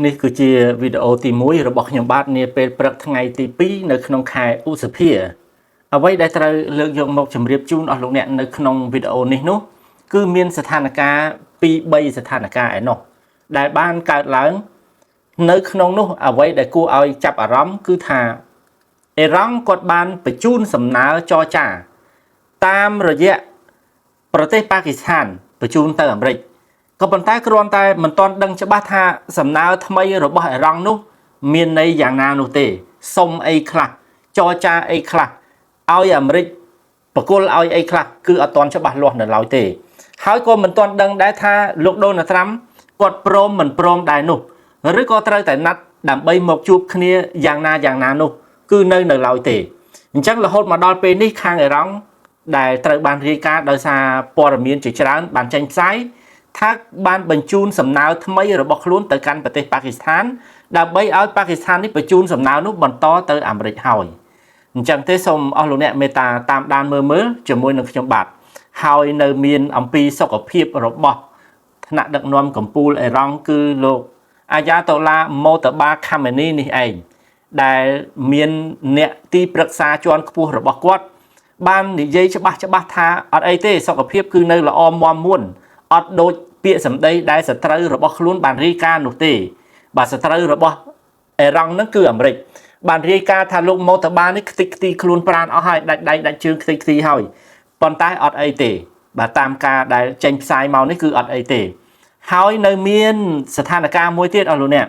នេះគឺជាវីដេអូទី1របស់ខ្ញុំបាទនាពេលព្រឹកថ្ងៃទី2នៅក្នុងខែឧសភាអ្វីដែលត្រូវលើកយកមកជម្រាបជូនអស់លោកអ្នកនៅក្នុងវីដេអូនេះនោះគឺមានស្ថានភាព2 3ស្ថានភាពឯណោះដែលបានកើតឡើងនៅក្នុងនោះអ្វីដែលគួរឲ្យចាប់អារម្មណ៍គឺថាអេរ៉ង់គាត់បានបញ្ជូនសំណើចរចាតាមរយៈប្រទេសប៉ាគីស្ថានបញ្ជូនទៅអាមេរិកក៏ប៉ុន្តែគ្រាន់តែមិនទាន់ដឹងច្បាស់ថាសំណើថ្មីរបស់អេរ៉ង់នោះមានន័យយ៉ាងណានោះទេសុំអីខ្លះចរចាអីខ្លះឲ្យអាមេរិកបកគលឲ្យអីខ្លះគឺអត់ទាន់ច្បាស់លាស់នៅឡើយទេហើយក៏មិនទាន់ដឹងដែរថាលោកដូណាល់ត្រាំគាត់ព្រមមិនព្រមដែរនោះឬក៏ត្រូវតែណាត់ដើម្បីមកជួបគ្នាយ៉ាងណានោះគឺនៅឡើយទេអញ្ចឹងរហូតមកដល់ពេលនេះខាងអេរ៉ង់ដែលត្រូវបានរាយការណ៍ដោយសារព័ត៌មានជាច្រើនបានចេញផ្សាយថាបានបញ្ជូនសំណើថ្មីរបស់ខ្លួនទៅកាន់ប្រទេសប៉ាគីស្ថានដើម្បីឲ្យប៉ាគីស្ថាននេះបញ្ជូនសំណើនោះបន្តទៅអាមេរិកហើយអញ្ចឹងទេសូមអស់លោកអ្នកមេត្តាតាមដានមើលជាមួយនឹងខ្ញុំបាទហើយនៅមានអំពីសុខភាពរបស់ថ្នាក់ដឹកនាំកម្ពុជាអេរ៉ង់គឺលោកអាយ៉ាតូឡាម៉ូតាបាខាមេនីនេះឯងដែលមានអ្នកទីប្រឹក្សាជាន់ខ្ពស់របស់គាត់បាននិយាយច្បាស់ថាអត់អីទេសុខភាពគឺនៅល្អមាំមួនអត់ដូចពាក្យសម្ដីដែលសត្រូវរបស់ខ្លួនបានរាយការណ៍នោះទេបាទសត្រូវរបស់អេរ៉ង់ហ្នឹងគឺអាមេរិកបានរាយការណ៍ថាលោកម៉ូតាបានេះខ្ទេចខ្ទីខ្លួនប្រាណអស់ហើយដាច់ដៃដាច់ជើងខ្ទេចខ្ទីហើយប៉ុន្តែអត់អីទេបាទតាមការដែលចេញផ្សាយមកនេះគឺអត់អីទេហើយនៅមានស្ថានភាពមួយទៀតអស់លោកអ្នក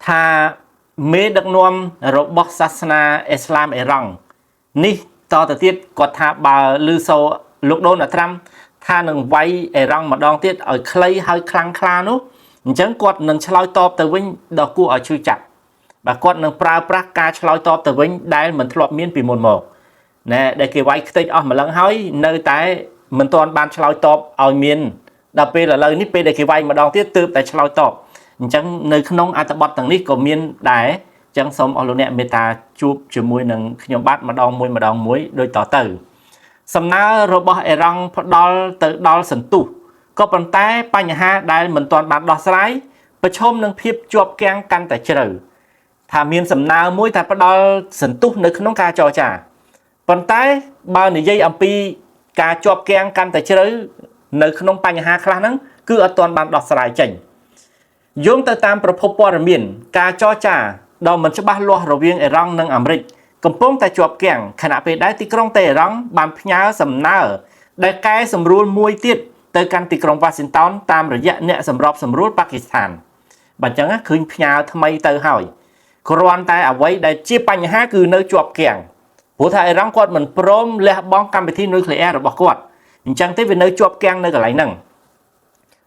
ថាមេដឹកនាំរបស់សាសនាអ៊ីស្លាមអេរ៉ង់នេះតទៅទៀតគាត់ថាបើលឺសូលោកដូណាល់ត្រាំថានឹងវាយអេរ៉ង់ម្ដងទៀតឲ្យខ្លីហើយខ្លាំងក្លានោះអញ្ចឹងគាត់នឹងឆ្លើយតបទៅវិញដល់គួរឲ្យឈឺចាប់បាទគាត់នឹងប្រើប្រាស់ការឆ្លើយតបទៅវិញដែលមិនធ្លាប់មានពីមុនមកណែដែលគេវាយខ្ទេចអស់ម្លឹងហើយនៅតែមិនទាន់បានឆ្លើយតបឲ្យមានដល់ពេលឥឡូវនេះពេលដែលគេវាយម្ដងទៀតទើបតែឆ្លើយតបអញ្ចឹងនៅក្នុងអត្ថបទទាំងនេះក៏មានដែរអញ្ចឹងសូមអស់លោកអ្នកមេត្តាជួបជាមួយនឹងខ្ញុំបាទម្ដងមួយដូចតទៅសំណើរបស់អេរ៉ង់ផ្ដល់ទៅដល់សន្ទុះក៏ប៉ុន្តែបញ្ហាដែលមិនទាន់បានដោះស្រាយប្រឈមនឹងភាពជាប់គាំងកាន់តែជ្រៅថាមានសំណើមួយតែផ្ដល់សន្ទុះនៅក្នុងការចរចាប៉ុន្តែបើនិយាយអំពីការជាប់គាំងកាន់តែជ្រៅនៅក្នុងបញ្ហាខ្លះហ្នឹងគឺអត់ទាន់បានដោះស្រាយចេញយោងទៅតាមប្រភពព័ត៌មានការចរចាដ៏មិនច្បាស់លាស់រវាងអេរ៉ង់និងអាមេរិកកំពុងតែជាប់គាំងខណៈពេលដែលទីក្រុងតេហេរ៉ង់បានផ្ញើសំណើដែលកែសម្រួលមួយទៀតទៅកាន់ទីក្រុងវ៉ាស៊ីនតោនតាមរយៈអ្នកសម្របសម្រួលប៉ាគីស្ថានបាទអញ្ចឹងឃើញផ្ញើថ្មីទៅហើយគ្រាន់តែអ្វីដែលជាបញ្ហាគឺនៅជាប់គាំងព្រោះថាអេរ៉ង់គាត់មិនព្រមលះបង់កម្មវិធីនុយក្លេអ៊ែររបស់គាត់អញ្ចឹងទេវានៅជាប់គាំងនៅកន្លែងហ្នឹង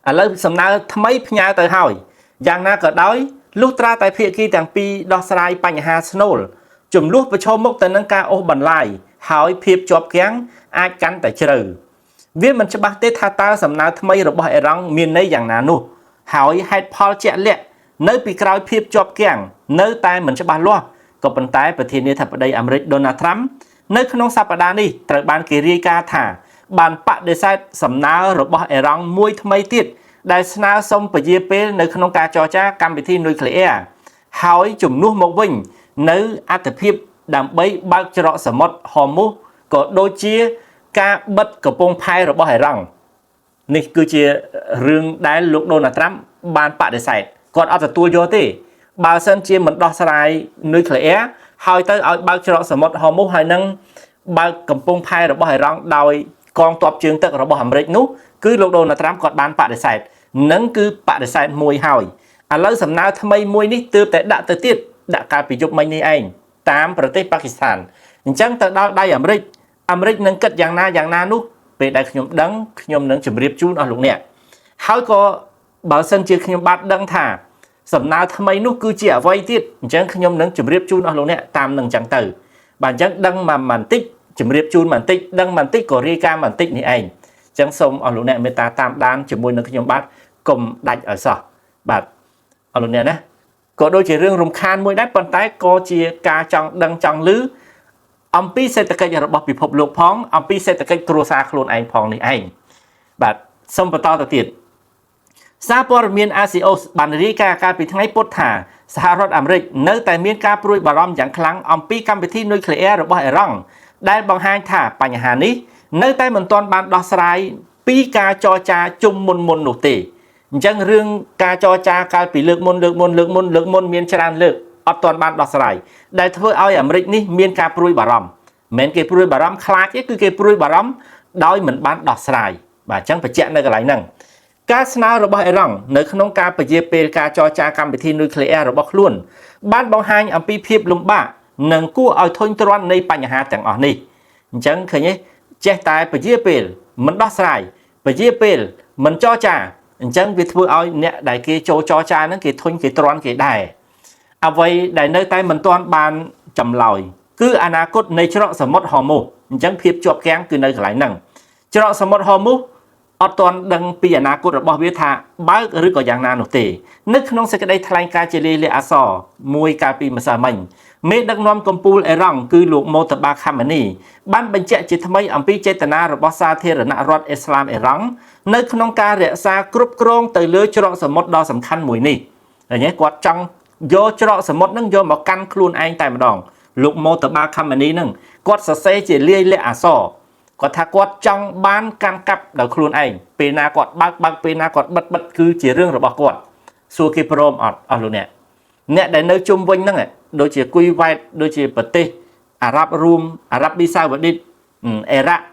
ឥឡូវសំណើថ្មីផ្ញើទៅហើយយ៉ាងណាក៏ដោយលុះត្រាតែភាគីទាំងពីរដោះស្រាយបញ្ហាស្នូលចំនួនប្រឈមមុខទៅនឹងការអូសបន្លាយហើយភាពជាប់គាំងអាចកាន់តែជ្រៅវាមិនច្បាស់ទេថាតើសំណើថ្មីរបស់អេរ៉ង់មានន័យយ៉ាងណានោះហើយហេតុផលជាក់លាក់នៅពីក្រោយភាពជាប់គាំងនៅតែមិនច្បាស់លាស់ក៏ប៉ុន្តែប្រធានាធិបតីអាមេរិកដូណាល់ត្រាំនៅក្នុងសប្តាហ៍នេះត្រូវបានគេរាយការណ៍ថាបានបដិសេធសំណើរបស់អេរ៉ង់មួយថ្មីទៀតដែលស្នើសុំពជាពេលនៅក្នុងការចរចាកម្មវិធីនុយក្លេអ៊ែរហើយជំនួសមកវិញនៅអត្ថភាពដើម្បីបើកច្រកសមុទ្រហ័រមូសក៏ដូចជាការបិទកំពង់ផែរបស់អេរ៉ង់នេះគឺជារឿងដែលលោកដូណាល់ត្រាំបានបដិសេធគាត់អត់ទទួលយកទេបើសិនជាមិនដោះស្រាយនុយក្លេអ៊ែរហើយទៅឲ្យបើកច្រកសមុទ្រហ័រមូសហើយនឹងបើកកំពង់ផែរបស់អេរ៉ង់ដោយកងទ័ពជើងទឹករបស់អាមេរិកនោះគឺលោកដូណាល់ត្រាំគាត់បានបដិសេធនឹងគឺបដិសេធមួយហើយឥឡូវសំណើថ្មីមួយនេះទើបតែដាក់ទៅទៀតដាក់កាលពីយប់មិញនេះឯងតាមប្រទេសប៉ាគីស្ថានអញ្ចឹងទៅដល់ដៃអាមេរិកនឹងគិតយ៉ាងណានោះពេលដែលខ្ញុំដឹងខ្ញុំនឹងជម្រាបជូនអស់លោកអ្នកហើយក៏បើសិនជាខ្ញុំបាទដឹងថាសំណើថ្មីនោះគឺជាអ្វីទៀតអញ្ចឹងខ្ញុំនឹងជម្រាបជូនអស់លោកអ្នកតាមនឹងអញ្ចឹងទៅបាទអញ្ចឹងដឹងមកបន្តិចជម្រាបជូនបន្តិចដឹងបន្តិចក៏រាយការណ៍បន្តិចនេះឯងអញ្ចឹងសូមអស់លោកអ្នកមេត្តាតាមដានជាមួយនឹងខ្ញុំបាទកុំដាច់ឲ្យសោះបាទអស់លោកអ្នកណាក៏ដូចជារឿងរំខានមួយដែរប៉ុន្តែក៏ជាការចង់ដឹងចង់ឮអំពីសេដ្ឋកិច្ចរបស់ពិភពលោកផងអំពីសេដ្ឋកិច្ចគ្រួសារខ្លួនឯងផងនេះឯងបាទសូមបន្តទៅទៀត សារព័ត៌មាន Axios បានរាយការណ៍កាលពីថ្ងៃពុធថាសហរដ្ឋអាមេរិកនៅតែមានការព្រួយបារម្ភយ៉ាងខ្លាំងអំពីកម្មវិធីនុយក្លេអ៊ែររបស់អ៊ីរ៉ង់ដែលបង្ហាញថាបញ្ហានេះនៅតែមិនទាន់បានដោះស្រាយពីការចរចាជុំមុននោះទេអញ្ចឹងរឿងការចរចាកាលពីលើកមុនមានច្រើនលើកអត់ទាន់បានដោះស្រាយដែលធ្វើឲ្យអាមេរិកនេះមានការព្រួយបារម្ភមិនមែនគេព្រួយបារម្ភខ្លាចទេគឺគេព្រួយបារម្ភដោយមិនបានដោះស្រាយបាទអញ្ចឹងបញ្ជាក់នៅកន្លែងហ្នឹងការស្នើរបស់អ៊ីរ៉ង់នៅក្នុងការពជាពេលការចរចាកម្មវិធីនុយក្លេអ៊ែររបស់ខ្លួនបានបង្ហាញអំពីភាពលំបាកនិងគួរឲ្យធុញទ្រាន់នៃបញ្ហាទាំងអស់នេះអញ្ចឹងឃើញទេចេះតែពជាពេលមិនដោះស្រាយពជាពេលមិនចរចាអញ្ចឹងវាធ្វើឲ្យអ្នកដែលគេចូលចរចាហ្នឹងគេធុញគេទ្រាន់គេដែរអ្វីដែលនៅតែមិនទាន់បានចម្លើយគឺអនាគតនៃច្រកសមុទ្រហូមូសអញ្ចឹងភាពជាប់គាំងគឺនៅកន្លែងហ្នឹងច្រកសមុទ្រហូមូសអត់ទាន់ដឹងពីអនាគតរបស់វាថាបើកឬក៏យ៉ាងណានោះទេនៅក្នុងសេចក្តីថ្លែងការណ៍ជាលាយលក្ខណ៍អក្សរមួយកាលពីម្សិលមិញមេដឹកនាំកម្ពុជាអ៊ីរ៉ង់គឺលោកម៉ូតាបាខាម៉ានីបានបញ្ជាក់ជាថ្មីអំពីចេតនារបស់សាធារណរដ្ឋអ៊ីស្លាមអ៊ីរ៉ង់នៅក្នុងការរក្សាគ្រប់គ្រងទៅលើច្រកសមុទ្រដ៏សំខាន់មួយនេះឃើញទេគាត់ចង់យកច្រកសមុទ្រហ្នឹងយកមកកាន់ខ្លួនឯងតែម្ដងលោកម៉ូតាបាខាម៉ានីហ្នឹងគាត់សរសេរជាលាយលក្ខណ៍អក្សរគាត់ថាគាត់ចង់បានកាន់កាប់ដល់ខ្លួនឯងពេលណាគាត់បើកពេលណាគាត់បិទគឺជារឿងរបស់គាត់សួរគេព្រមអត់អស់លោកអ្នកដែលនៅជុំវិញហ្នឹងដូចជាគុយវ៉ែតដូចជាប្រទេសអារ៉ាប់រួមអារ៉ាប៊ីសាអូឌីតអ៊ីរ៉ាក់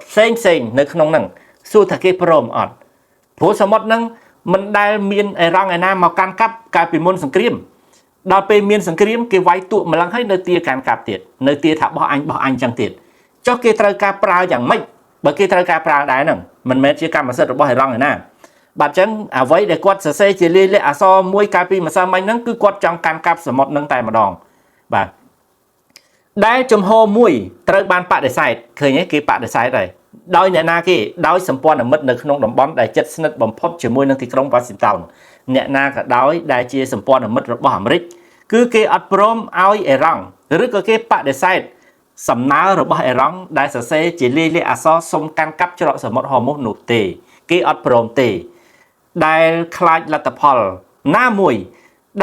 ផ្សេងនៅក្នុងហ្នឹងសួរថាគេព្រមអត់ព្រោះសមុទ្រហ្នឹងមិនដែលមានអ៊ីរ៉ង់ឯណាមកកាន់កាប់កាលពីមុនសង្គ្រាមដល់ពេលមានសង្គ្រាមគេវាយទួកម្លឹងហើយនៅទាកាន់កាប់ទៀតនៅទាថាបោះអញចឹងទៀតចុះគេត្រូវការប្រើយ៉ាងម៉េចបើគេត្រូវការប្រើដែរហ្នឹងមិនមែនជាកម្មសិទ្ធិរបស់អ៊ីរ៉ង់ឯណាបាទអញ្ចឹងអ្វីដែលគាត់សរសេរជាលាយលក្ខណ៍អក្សរមួយកាលពីម្សិលមិញហ្នឹងគឺគាត់ចង់កាន់កាប់សមុទ្រហ្នឹងតែម្ដងបាទដែលចំហមួយត្រូវបានបដិសេធឃើញទេគេបដិសេធហើយដោយអ្នកណាគេដោយសម្ព័ន្ធមិត្តនៅក្នុងតំបន់ដែលជិតស្និទ្ធបំផុតជាមួយនឹងទីក្រុងវ៉ាស៊ីនតោនអ្នកណាក៏ដោយដែលជាសម្ព័ន្ធមិត្តរបស់អាមេរិកគឺគេអត់ព្រមឲ្យអ៊ីរ៉ង់ឬក៏គេបដិសេធសំណើរបស់អ៊ីរ៉ង់ដែលសរសេរជាលាយលក្ខណ៍អក្សរសុំកាន់កាប់ច្រកសមុទ្រហូមូសនោះទេគេអត់ព្រមទេដែលខ្លាចលទ្ធផលណាមួយ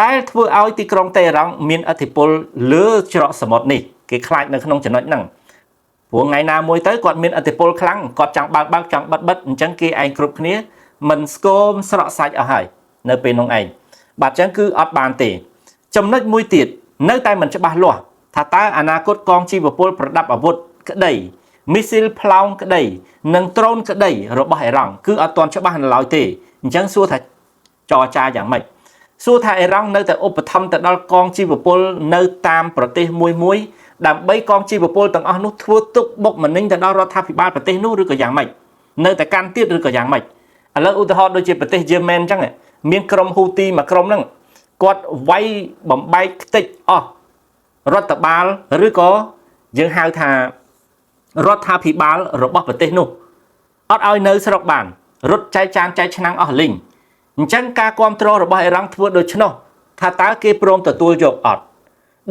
ដែលធ្វើឲ្យទីក្រុងតេហ៍រ៉ង់មានឥទ្ធិពលលើច្រកសមុទ្រនេះគេខ្លាចនៅក្នុងចំណុចហ្នឹងព្រោះថ្ងៃណាមួយទៅគាត់មានឥទ្ធិពលខ្លាំងគាត់ចង់បើកចង់បិទអញ្ចឹងគេឯងគ្រប់គ្នាមិនស្គមស្រក់សាច់អស់ហើយនៅពេលនោះឯងបាទអញ្ចឹងគឺអត់បានទេចំណុចមួយទៀតនៅតែមិនច្បាស់លាស់ថាតើអនាគតកងជីវពលប្រដាប់អាវុធក្តីមីស៊ីលផ្លោងក្តីនិងដ្រូនក្តីរបស់អ៊ីរ៉ង់គឺអត់ទាន់ច្បាស់នៅឡើយទេអញ្ចឹងសួរថាចរចាយ៉ាងម៉េចសួរថាអ៊ីរ៉ង់នៅតែឧបត្ថម្ភទៅដល់កងជីវពលនៅតាមប្រទេសមួយដើម្បីកងជីវពលទាំងអស់នោះធ្វើទុកបុកម្នេញទៅដល់រដ្ឋាភិបាលប្រទេសនោះឬក៏យ៉ាងម៉េចនៅតែកាន់ទៀតឬក៏យ៉ាងម៉េចឥឡូវឧទាហរណ៍ដូចជាប្រទេសយេម៉ែនអញ្ចឹងមានក្រុមហ៊ូទីមួយក្រុមហ្នឹងគាត់វាយបំបែកខ្ទេចអស់រដ្ឋបាលឬក៏យើងហៅថារដ្ឋាភិបាលរបស់ប្រទេសនោះអត់ឲ្យនៅស្រុកបានរត់ចែកចានចែកឆ្នាំងអស់លីងអញ្ចឹងការគ្រប់គ្រងរបស់អ៊ីរ៉ង់ធ្វើដូច្នោះថាតើគេព្រមទទួលយកអត់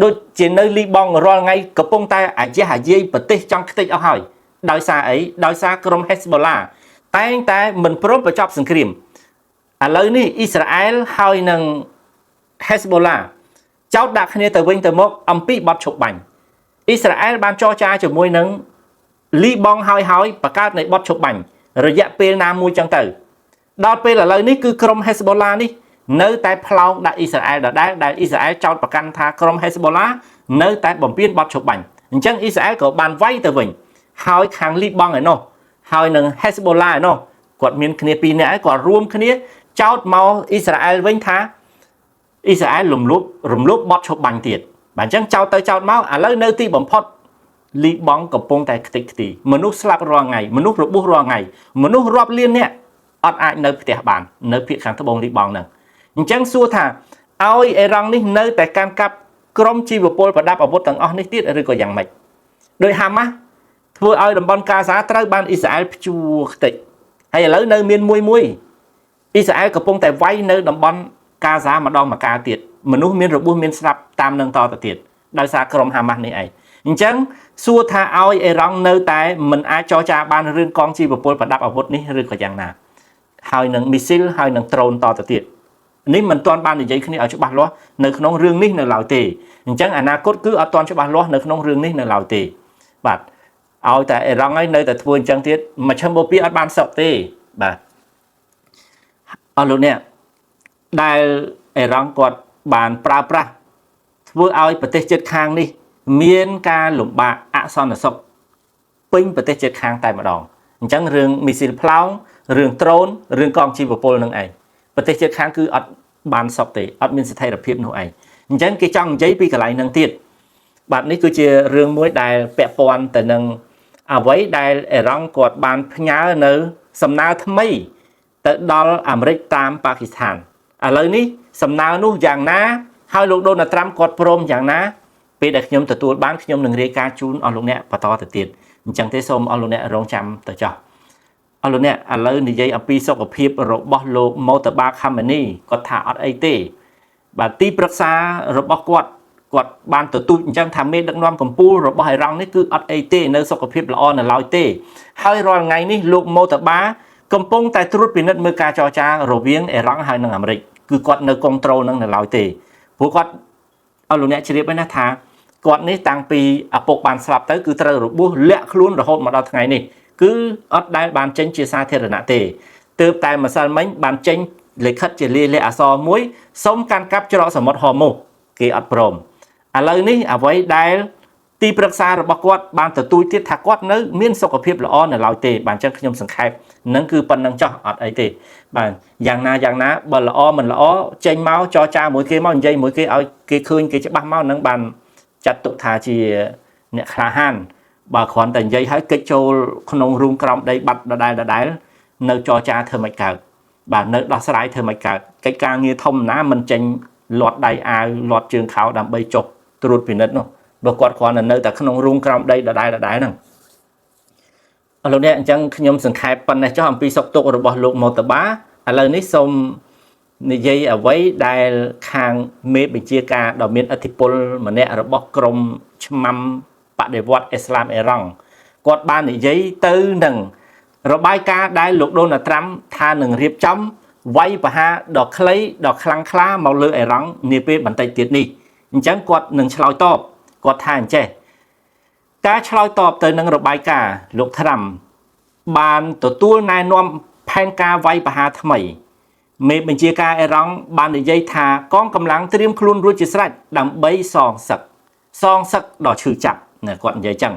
ដូចជានៅលីបង់រាល់ថ្ងៃកំពុងតែអាយាយប្រទេសចង់ខ្ទេចអស់ហើយដោយសារអីដោយសារក្រុមហេសបូឡាតែងតែមិនព្រមបញ្ចប់សង្គ្រាមឥឡូវនេះអ៊ីស្រាអែលហើយនឹងហេសបូឡាចោទដាក់គ្នាទៅវិញទៅមកអំពីបទឈប់បាញ់អ៊ីស្រាអែលបានចរចាជាមួយនឹងលីបង់ហើយបង្កើតនៃបទឈប់បាញ់រយៈពេលណាមួយចឹងទៅដល់ពេលឥឡូវនេះគឺក្រុមហេសបូឡានេះនៅតែផ្លោងដាក់អ៊ីស្រាអែលដដែលដែលអ៊ីស្រាអែលចោទប្រកាន់ថាក្រុមហេសបូឡានៅតែបំពេញបទឈប់បាញ់អញ្ចឹងអ៊ីស្រាអែលក៏បានវាយទៅវិញហើយខាងលីបង់ឯនោះហើយនឹងហេសបូឡាឯនោះគាត់មានគ្នាពីរនាក់ឯងគាត់រួមគ្នាចោទមកអ៊ីស្រាអែលវិញថាអ៊ីស្រាអែលរំលោភបទឈប់បាញ់ទៀតបាទអញ្ចឹងចោទទៅចោទមកឥឡូវនៅទីបំផុតលីបង់កំពុងតែខ្ទេចខ្ទីមនុស្សស្លាប់រាល់ថ្ងៃមនុស្សរបួសរាល់ថ្ងៃមនុស្សរាប់លាននាក់អត់អាចនៅផ្ទះបាននៅភាគខាងត្បូងលីបង់ហ្នឹងអញ្ចឹងសួរថាឲ្យអ៊ីរ៉ង់នេះនៅតែកាន់កាប់ក្រុមជីវពលប្រដាប់អាវុធទាំងអស់នេះទៀតឬក៏យ៉ាងម៉េចដោយហាម៉ាស់ធ្វើឲ្យតំបន់កាហ្សាត្រូវបានអ៊ីស្រាអែលព្យួរខ្ទេចហើយឥឡូវនៅមានមួយអ៊ីស្រាអែលកំពុងតែវាយនៅតំបន់កាហ្សាម្ដងម្កាលទៀតមនុស្សមានរបួសមានស្លាប់តាមនឹងតទៅទៀតដោយសារក្រុមហាម៉ាស់នេះឯងអញ្ចឹងសួរថាឲ្យអ៊ីរ៉ង់នៅតែមិនអាចចរចាបានរឿងកងជីវពលប្រដាប់អាវុធនេះឬក៏យ៉ាងណា ហើយនឹង missile ហើយនឹង drone តទៅទៀតនេះមិនទាន់បាននិយាយគ្នាឲ្យច្បាស់លាស់នៅក្នុងរឿងនេះនៅឡើយទេអញ្ចឹងអនាគតគឺអត់ទាន់ច្បាស់លាស់នៅក្នុងរឿងនេះនៅឡើយទេបាទឲ្យតែអេរ៉ង់ហើយនៅតែធ្វើអញ្ចឹងទៀតមជ្ឈមបូព៌ាអត់បានសុខទេបាទអស់លោកអ្នកដែលអេរ៉ង់គាត់បានប្រើប្រាស់ធ្វើឲ្យប្រទេសជិតខាងនេះមានការលំបាកអសន្តិសុខពេញប្រទេសជិតខាងតែម្ដងអញ្ចឹងរឿងមីស៊ីលផ្លោងរឿងដ្រូនរឿងកងជីវពលនឹងឯងប្រទេសជិតខាងគឺអត់បានសុខទេអត់មានស្ថិរភាពនោះឯងអញ្ចឹងគេចង់និយាយពីកន្លែងហ្នឹងទៀតបាទនេះគឺជារឿងមួយដែលពាក់ព័ន្ធទៅនឹងអ្វីដែលអេរ៉ង់គាត់បានផ្ញើនៅសំណើថ្មីទៅដល់អាមេរិកតាមប៉ាគីស្ថានឥឡូវនេះសំណើនោះយ៉ាងណាហើយលោកដូណាល់ត្រាំគាត់ព្រមយ៉ាងណាពេលដែលខ្ញុំទទួលបានខ្ញុំនឹងរាយការណ៍ជូនអស់លោកអ្នកបន្តទៅទៀតអញ្ចឹងទេសូមអស់លោកអ្នករងចាំទៅចោះអស់លោកអ្នកឥឡូវនិយាយអំពីសុខភាពរបស់លោក Mojtaba Khamenei គាត់ថាអត់អីទេបាទទីប្រឹក្សារបស់គាត់បានទទូចអញ្ចឹងថាមេដឹកនាំកម្ពុជារបស់អេរ៉ង់នេះគឺអត់អីទេនៅសុខភាពល្អនៅឡើយទេហើយរាល់ថ្ងៃនេះលោក Mojtaba កំពុងតែត្រួតពិនិត្យមើលការចរចារវាងអេរ៉ង់ហើយនិងអាមេរិកគឺគាត់នៅ control នឹងនៅឡើយទេព្រោះគាត់អស់លោកអ្នកជ្រាបហើយណាថាគាត់នេះតាំងពីឪពុកបានស្លាប់ទៅគឺត្រូវរបួសលាក់ខ្លួនរហូតមកដល់ថ្ងៃនេះគឺអត់ដែលបានចេញជាសាធារណៈទេទើបតែម្សិលមិញបានចេញលិខិតជាលាយលក្ខណ៍អក្សរមួយសុំកាន់កាប់ច្រកសមុទ្រហូម៉ូសគេអត់ព្រមឥឡូវនេះអ្វីដែលទីប្រឹក្សារបស់គាត់បានទទូចទៀតថាគាត់នៅមានសុខភាពល្អនៅឡើយទេបាទអញ្ចឹងខ្ញុំសង្ខេបនឹងគឺប៉ុណ្្នឹងចោះអត់អីទេបាទយ៉ាងណាបើល្អមិនល្អចេញមកចរចាមួយគេមកនិយាយមួយគេឲ្យគេឃើញគេច្បាស់មកនឹងបានចាត់ទុកថាជាអ្នកក្លាហានបើគ្រាន់តែនិយាយឲ្យកិច្ចចូលក្នុងរូងក្រោមដីបាត់ដដែលនៅចរចាធ្វើមិនកើតបាទនៅដោះស្រាយធ្វើមិនកើតកិច្ចការងារធំណាមិនចេញលាត់ដៃអាវលាត់ជើងខោដើម្បីចុះត្រួតពិនិត្យនោះបើគាត់គ្រាន់តែនៅតែក្នុងរូងក្រោមដីដដែលហ្នឹងអរលោកអ្នកអញ្ចឹងខ្ញុំសង្ខេបប៉ុណ្ណេះចុះអំពីសុខទុក្ខរបស់លោក Mojtaba ឥឡូវនេះសូមនិយាយអ្វីដែលខាងមេបញ្ជាការដ៏មានឥទ្ធិពលម្នាក់របស់ក្រមឆ្មាំបដិវត្តអ៊ីស្លាមអេរ៉ង់គាត់បាននិយាយទៅនឹងរបាយការណ៍ដែលលោកដូណាល់ត្រាំថានឹងរៀបចំវាយប្រហារដ៏ខ្លីដ៏ខ្លាំងក្លាមកលើអេរ៉ង់នាពេលបន្តិចទៀតនេះអញ្ចឹងគាត់នឹងឆ្លើយតបគាត់ថាអញ្ចេះការឆ្លើយតបទៅនឹងរបាយការណ៍លោកត្រាំបានទទួលណែនាំផែនការវាយប្រហារថ្មីមេបញ្ជាការអេរ៉ង់បាននិយាយថាកងកម្លាំងត្រៀមខ្លួនរួចជាស្រេចដើម្បីសងសឹកដ៏ឈឺចាប់ណាគាត់និយាយចឹង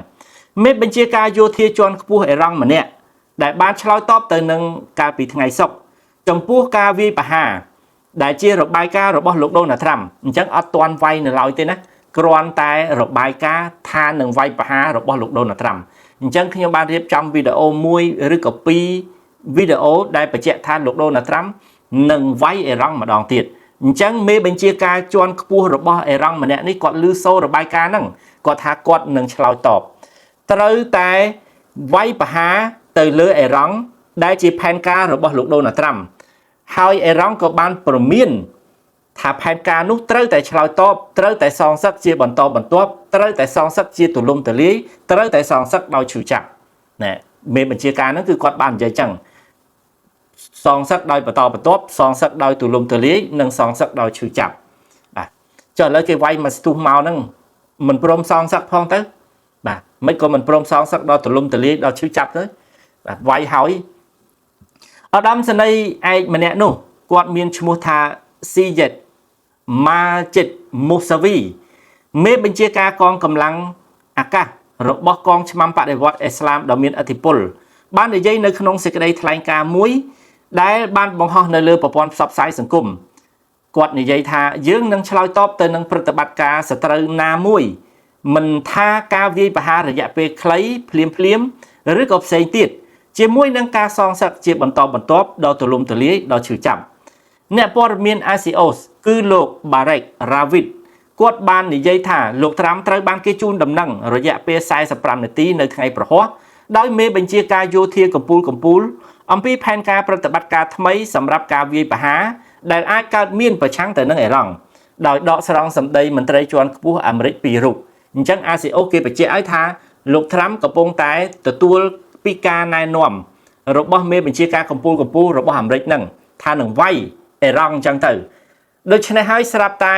មេបញ្ជាការយោធាជាន់ខ្ពស់អេរ៉ង់ម្នាក់ដែលបានឆ្លើយតបទៅនឹងកាលពីថ្ងៃសុក្រចំពោះការវាយប្រហារដែលជារបាយការណ៍របស់លោកដូណាល់ត្រាំអញ្ចឹងអត់ទាន់វាយនៅឡើយទេណាគ្រាន់តែរបាយការណ៍ថានឹងវាយប្រហាររបស់លោកដូណាល់ត្រាំអញ្ចឹងខ្ញុំបានរៀបចំវីដេអូមួយឬក៏ពីរវីដេអូដែលបញ្ជាក់ថាលោកដូណាល់ត្រាំនឹងវាយអេរ៉ង់ម្ដងទៀតអញ្ចឹងមេបញ្ជាការជាន់ខ្ពស់របស់អេរ៉ង់ម្នាក់នេះគាត់ឮសូររបាយការណ៍ហ្នឹងគាត់ថាគាត់នឹងឆ្លើយតបត្រូវតែវាយប្រហារទៅលើអេរ៉ង់ដែលជាផែនការរបស់លោកដូណាល់ត្រាំហើយអេរ៉ង់ក៏បានព្រមានថាផែនការនោះត្រូវតែឆ្លើយតបត្រូវតែសងសឹកជាបន្តបន្ទាប់ត្រូវតែសងសឹកជាទូលំទូលាយត្រូវតែសងសឹកដោយឈឺចាប់ណែមេបញ្ជាការហ្នឹងគឺគាត់បាននិយាយចឹងសងសឹកដោយបន្តបន្ទាប់សងសឹកដោយទូលំទូលាយនិងសងសឹកដោយឈឺចាប់បាទចុះឥឡូវគេវាយមកស្ទុះមកហ្នឹងមិនព្រមសងសឹកផងទៅបាទមិនក៏មិនព្រមសងសឹកដល់ទូលំទូលាយដល់ឈឺចាប់ទៅបាទវាយហើយឧត្តមសេនីយ៍ឯកម្នាក់នោះគាត់មានឈ្មោះថាស៊ីយេតម៉ាជិតមូសាវីមេបញ្ជាការកងកម្លាំងអាកាសរបស់កងឆ្មាំបដិវត្តអ៊ីស្លាមដ៏មានឥទ្ធិពលបាននិយាយនៅក្នុងសេចក្តីថ្លែងការណ៍មួយដែលបានបង្ហោះនៅលើប្រព័ន្ធផ្សព្វផ្សាយសង្គមគាត់និយាយថាយើងនឹងឆ្លើយតបទៅនឹងប្រតិបត្តិការសត្រូវណាមួយមិនថាការវាយប្រហាររយៈពេលខ្លីភ្លាមឬក៏ផ្សេងទៀតជាមួយនឹងការសងសឹកជាបន្តបន្ទាប់ដ៏ទូលំទូលាយដ៏ឈឺចាប់អ្នកព័ត៌មាន Axios គឺលោក Barek Ravid គាត់បាននិយាយថាលោកត្រាំត្រូវបានគេជូនដំណឹងរយៈពេល45នាទីនៅថ្ងៃប្រហ័សដោយមេបញ្ជាការយោធាកំពូលអំពីផែនការប្រតិបត្តិការថ្មីសម្រាប់ការវាយប្រហារដែលអាចកើតមានប្រឆាំងទៅនឹងអេរ៉ង់ដោយដកស្រង់សម្ដីមន្ត្រីជាន់ខ្ពស់អាមេរិកពីររូបអញ្ចឹង Axios គេបញ្ជាក់ឲ្យថាលោកត្រាំកំពុងតែទទួលពីការណែនាំ របស់មេបញ្ជាការកម្ពុជារបស់អាមេរិកហ្នឹងថានឹងវាយអ៊ីរ៉ង់អញ្ចឹងទៅដូច្នេះហើយស្រាប់តែ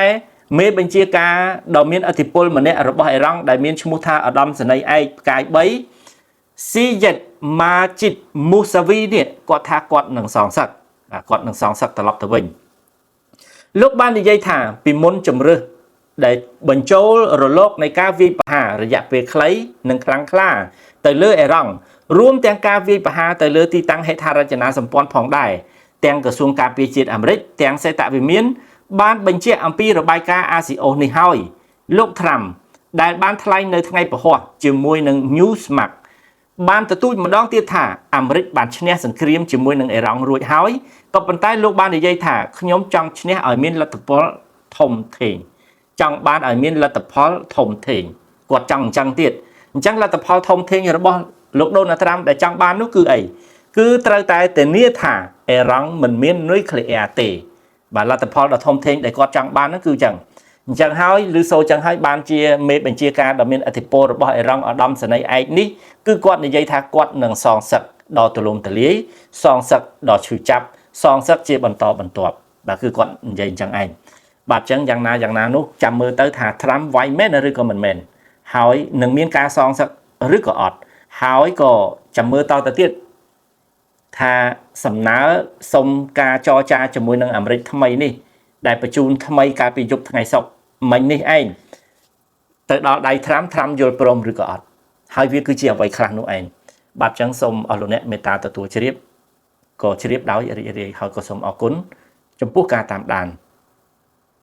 មេបញ្ជាការដ៏មានឥទ្ធិពលម្នាក់របស់អ៊ីរ៉ង់ដែលមានឈ្មោះថាឧត្តមសេនីយ៍ឯកផ្កាយ3ស៊ីយិតម៉ាជីតមូសាវីនេះគាត់ថាគាត់នឹងសងសឹកគាត់នឹងសងសឹកត្រឡប់ទៅវិញលោកបាននិយាយថាពីមុនជំរឹះដែលបញ្ចូលរលកនៃការវាយប្រហាររយៈពេលខ្លីនិងខ្លាំងក្លាទៅលើអ៊ីរ៉ង់រួមទាំងការវាយប្រហារទៅលើទីតាំងហេដ្ឋារចនាសម្ព័ន្ធផងដែរទាំងក្រសួងការពារជាតិអាមេរិកទាំងសេតវិមានបានបញ្ជាក់អំពីរបាយការណ៍អាស៊ីអូនេះហើយលោកត្រាំដែលបានថ្លែងនៅថ្ងៃពហុជាមួយនឹង Newsmax បានទទូចម្ដងទៀតថាអាមេរិកបានឈ្នះសង្គ្រាមជាមួយនឹងអ៊ីរ៉ង់រួចហើយក៏ប៉ុន្តែលោកបាននិយាយថាខ្ញុំចង់ឈ្នះឲ្យមានលទ្ធផលធំធេងចង់បានឲ្យមានលទ្ធផលធំធេងគាត់ចង់អញ្ចឹងទៀតអញ្ចឹងលទ្ធផលធំធេងរបស់លោកដូណាល់ត្រាំដែលចង់បាននោះគឺអីគឺត្រូវតែធានាថាអ៊ីរ៉ង់មិនមាននុយក្លេអ៊ែរទេបាទលទ្ធផលដ៏ធំធេងដែលគាត់ចង់បាននោះគឺអញ្ចឹងហើយឬសូចឹងហើយបានជាមេបញ្ជាការដ៏មានឥទ្ធិពលរបស់អ៊ីរ៉ង់ឧត្តមសេនីយ៍ឯកនេះគឺគាត់និយាយថាគាត់នឹងសងសឹកដ៏ទូលំទូលាយសងសឹកដ៏ឈឺចាប់សងសឹកជាបន្តបន្ទាប់បាទគឺគាត់និយាយអញ្ចឹងឯងបាទអញ្ចឹងយ៉ាងណានោះចាំមើលទៅថាត្រាំវាយមែនឬក៏មិនមែនហើយនឹងមានការសងសឹកឬក៏អត់ហើយក៏ចាំមើលតទៅទៀតថាសំណើសុំការចរចាជាមួយនឹងអាមេរិកថ្មីនេះដែលបញ្ជូនថ្មីកាលពីយប់ថ្ងៃសុក្រមិញនេះឯងទៅដល់ដៃត្រាំយល់ព្រមឬក៏អត់ហើយវាគឺជាអ្វីខ្លះនោះឯងបាទអញ្ចឹងសូមអស់លោកអ្នកមេត្តាទទួលជ្រាបក៏ជ្រាបដោយរីករាយហើយក៏សូមអរគុណចំពោះការតាមដាន